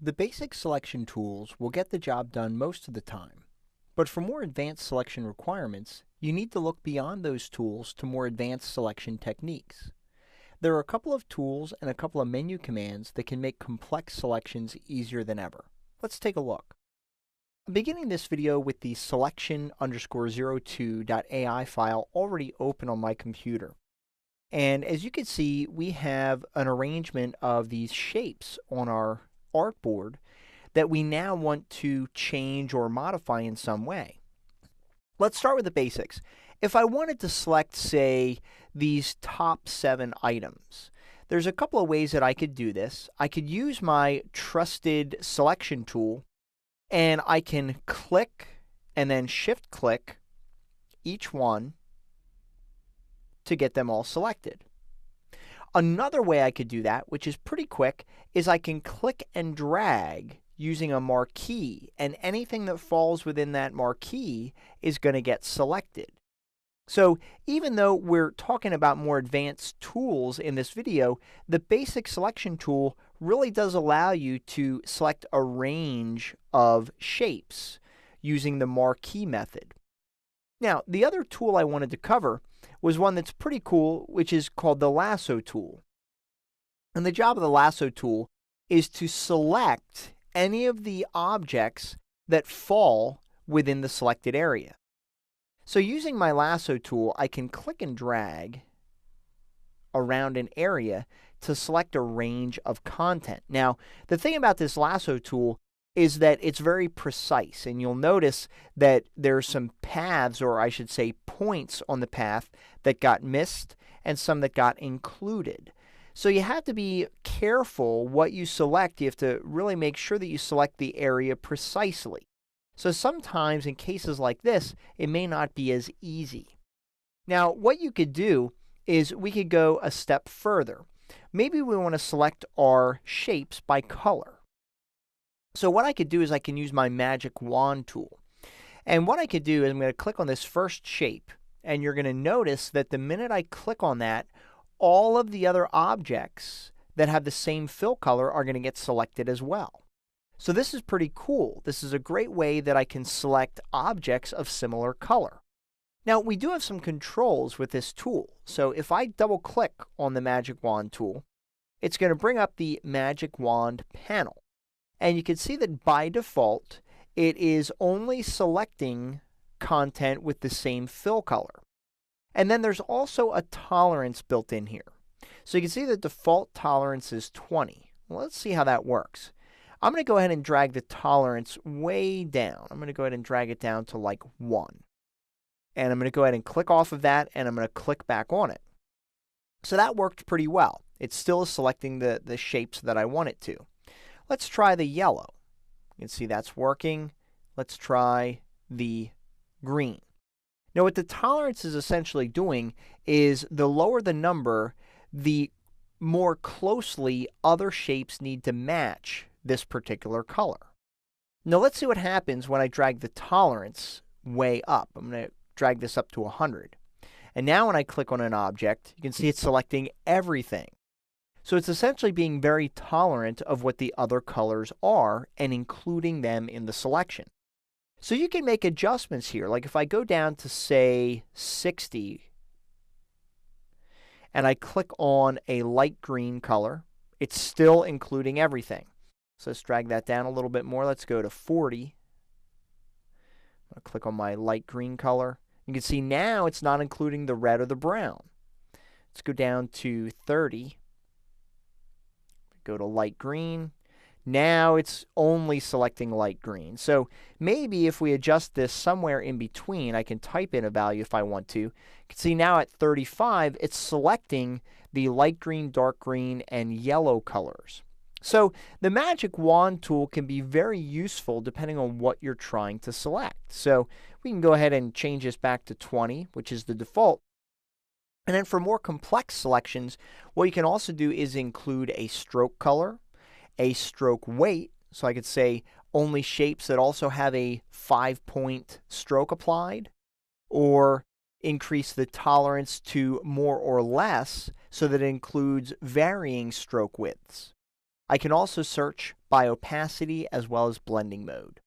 The basic selection tools will get the job done most of the time, but for more advanced selection requirements, you need to look beyond those tools to more advanced selection techniques. There are a couple of tools and a couple of menu commands that can make complex selections easier than ever. Let's take a look. I'm beginning this video with the selection_02.ai file already open on my computer. And as you can see, we have an arrangement of these shapes on our artboard that we now want to change or modify in some way. Let's start with the basics. If I wanted to select, say, these top 7 items, there's a couple of ways that I could do this. I could use my trusted selection tool, and I can click and then shift click each one to get them all selected. Another way I could do that, which is pretty quick, is I can click and drag using a marquee, and anything that falls within that marquee is going to get selected. So even though we're talking about more advanced tools in this video, the basic selection tool really does allow you to select a range of shapes using the marquee method. Now, the other tool I wanted to cover was one that's pretty cool, which is called the lasso tool. And the job of the lasso tool is to select any of the objects that fall within the selected area. So using my lasso tool, I can click and drag around an area to select a range of content. Now, the thing about this lasso tool is that it's very precise, and you'll notice that there's some paths, or I should say points on the path that got missed and some that got included. So you have to be careful what you select. You have to really make sure that you select the area precisely. So sometimes in cases like this, it may not be as easy. Now, what you could do is we could go a step further. Maybe we want to select our shapes by color. So what I could do is I can use my magic wand tool. And what I could do is I'm going to click on this first shape, and you're going to notice that the minute I click on that, all of the other objects that have the same fill color are going to get selected as well. So this is pretty cool. This is a great way that I can select objects of similar color. Now, we do have some controls with this tool. So if I double click on the magic wand tool, it's going to bring up the magic wand panel. And you can see that by default, it is only selecting content with the same fill color. And then there's also a tolerance built in here. So you can see the default tolerance is 20. Well, let's see how that works. I'm going to go ahead and drag the tolerance way down. I'm going to go ahead and drag it down to like 1. And I'm going to go ahead and click off of that, and I'm going to click back on it. So that worked pretty well. It's still selecting the shapes that I want it to. Let's try the yellow. You can see that's working. Let's try the green. Now, what the tolerance is essentially doing is the lower the number, the more closely other shapes need to match this particular color. Now, let's see what happens when I drag the tolerance way up. I'm going to drag this up to 100. And now when I click on an object, you can see it's selecting everything. So it's essentially being very tolerant of what the other colors are and including them in the selection. So you can make adjustments here. Like if I go down to, say, 60, and I click on a light green color, it's still including everything. So let's drag that down a little bit more. Let's go to 40. I'll click on my light green color. You can see now it's not including the red or the brown. Let's go down to 30. Go to light green. Now it's only selecting light green. So maybe if we adjust this somewhere in between, I can type in a value if I want to. You can see now at 35, it's selecting the light green, dark green, and yellow colors. So the magic wand tool can be very useful depending on what you're trying to select. So we can go ahead and change this back to 20, which is the default. And then for more complex selections, what you can also do is include a stroke color, a stroke weight. So I could say only shapes that also have a 5-point stroke applied, or increase the tolerance to more or less so that it includes varying stroke widths. I can also search by opacity as well as blending mode.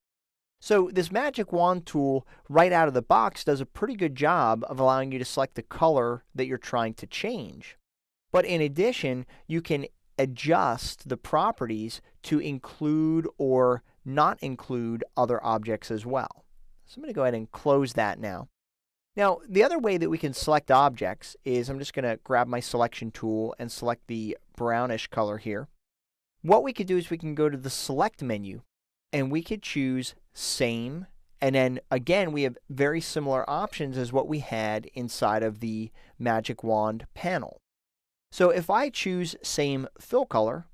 So this Magic Wand tool right out of the box does a pretty good job of allowing you to select the color that you're trying to change. But in addition, you can adjust the properties to include or not include other objects as well. So I'm going to go ahead and close that now. Now, the other way that we can select objects is I'm just going to grab my selection tool and select the brownish color here. What we could do is we can go to the Select menu, and we could choose Same, and then again we have very similar options as what we had inside of the Magic Wand panel. So if I choose Same Fill Color,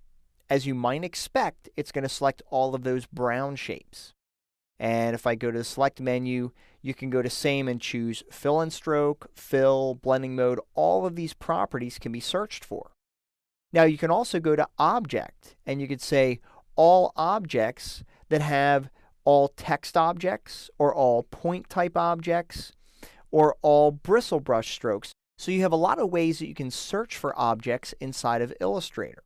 as you might expect, it's going to select all of those brown shapes. And if I go to the Select menu, you can go to Same and choose Fill and Stroke, Fill, Blending Mode. All of these properties can be searched for. Now you can also go to Object, and you could say all objects that have all text objects, or all point type objects, or all bristle brush strokes. So you have a lot of ways that you can search for objects inside of Illustrator.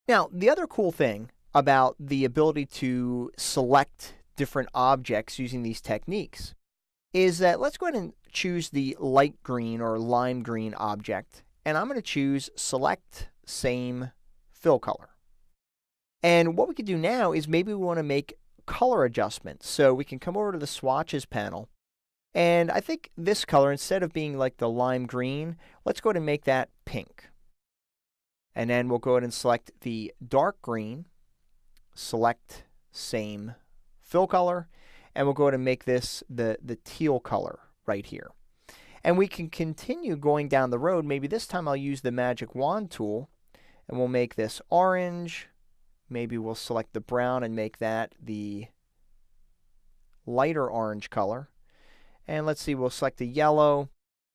Now, the other cool thing about the ability to select different objects using these techniques is that let's go ahead and choose the light green or lime green object, and I'm going to choose Select Same Fill Color. And what we could do now is maybe we want to make color adjustments. So we can come over to the Swatches panel, and I think this color, instead of being like the lime green, let's go ahead and make that pink. And then we'll go ahead and select the dark green, Select Same Fill Color, and we'll go ahead and make this the teal color right here. And we can continue going down the road. Maybe this time I'll use the Magic Wand tool, and we'll make this orange. Maybe we'll select the brown and make that the lighter orange color. And let's see, we'll select the yellow,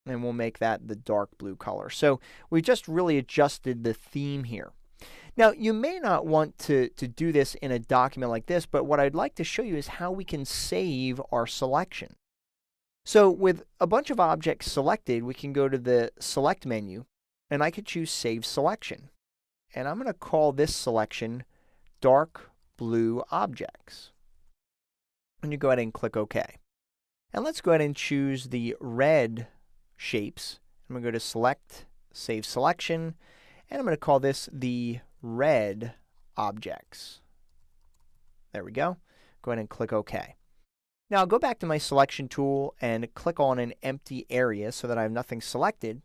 and we'll make that the dark blue color. So we just really adjusted the theme here. Now, you may not want to do this in a document like this, but what I'd like to show you is how we can save our selection. So with a bunch of objects selected, we can go to the Select menu, and I could choose Save Selection. And I'm going to call this selection Dark Blue Objects. And you go ahead and click OK. And let's go ahead and choose the red shapes. I'm going to go to Select, Save Selection, and I'm going to call this the Red Objects. There we go. Go ahead and click OK. Now I'll go back to my selection tool and click on an empty area so that I have nothing selected.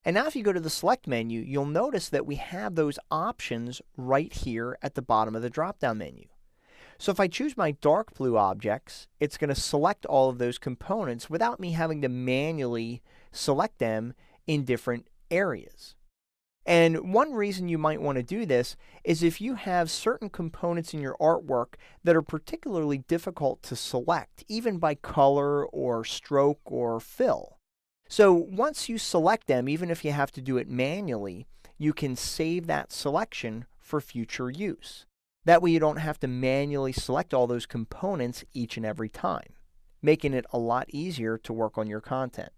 And now if you go to the Select menu, you'll notice that we have those options right here at the bottom of the drop-down menu. So if I choose my dark blue objects, it's going to select all of those components without me having to manually select them in different areas. And one reason you might want to do this is if you have certain components in your artwork that are particularly difficult to select, even by color or stroke or fill. So once you select them, even if you have to do it manually, you can save that selection for future use. That way you don't have to manually select all those components each and every time, making it a lot easier to work on your content.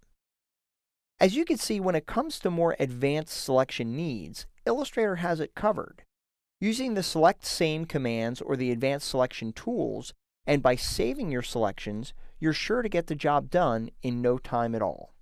As you can see, when it comes to more advanced selection needs, Illustrator has it covered. Using the Select Same commands or the advanced selection tools, and by saving your selections, you're sure to get the job done in no time at all.